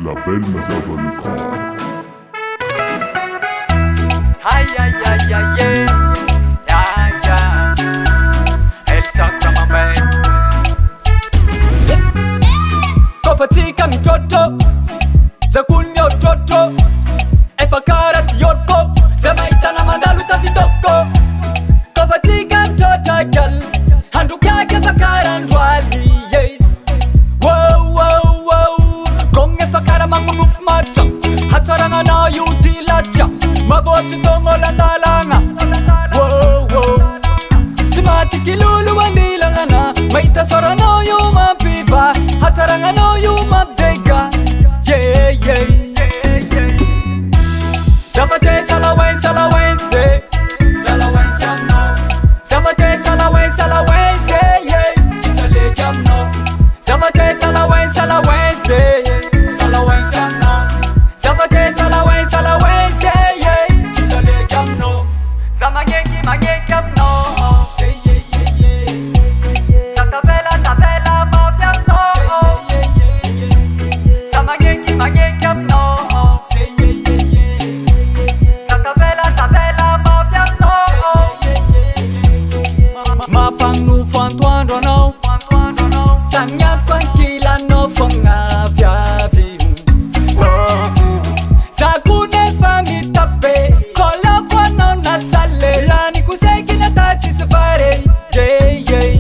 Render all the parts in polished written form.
La belle Mazava le corps. Aïe aïe aïe aïe aïe aïe aïe. Elle saka mabes Kofatika mitoto Zakunya utoto Efakara kiyoko Zemaita na mandalu tafitoko Kofatika mtoto gal Handukia kefakara ndwali Wow wow wow Konge fakara mangunuf machang Hataranga na yudila chang Mavotu tongo landalanga Wow wow Simati kilulu wandilanga na Maita sora no yu mapiva Hataranga no yu mabdega Yeah yeah Savate salawen salawen se Salawen samno Savate salawen salawen se Yeah Tisale jamno Savate salawen salawen se Salawen samno Savate salawen salawen se Yeah Tisale jamno Samageki mageki amno Say yeah yeah yeah Tavela mafia no Say yeah yeah Samageki mageki amno Say yeah yeah Tavela mafia no Mapang fantuando no Tanya pankila no fonga via viu Sakune fami tape Kola pano na sale Rani kuseki na tachi safari Yeah yeah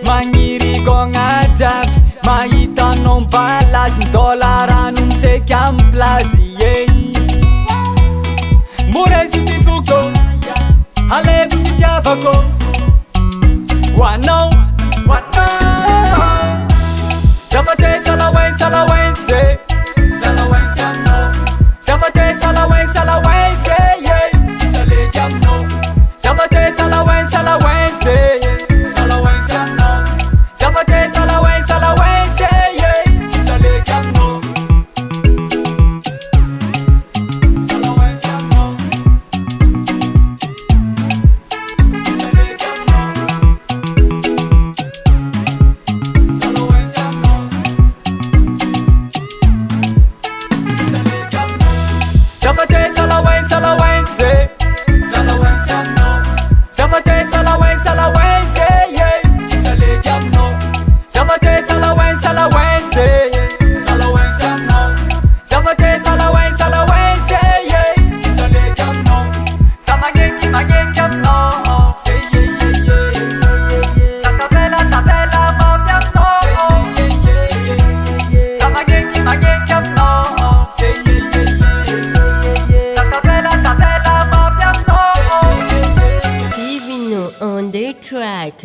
Mangiri kong ajab Maita non balat Dolara nung se kiam plazi Yeah Mure si tifuko Alevu fitiavako Wano Savate salawen salawen se Salawen samno Savate salawen salawen se Yeah Tisale jamno Savate salawen salawen se Salawen samno Savate salawen salawen se Yeah Tisale jamno Salawen samno Tisale jamno Salawen samno Tisale jamno Savate salawen salawen se Salawen samno Savate salawen salawen se Yeah Tisale jamno Savate salawen salawen se Salawen samno Savate salawen salawen se Yeah Tisale jamno Samageki mageki amno Say yeah yeah Tavela mafia no Say yeah Samageki mageki amno Say yeah Tavela mafia no Stevino on the track.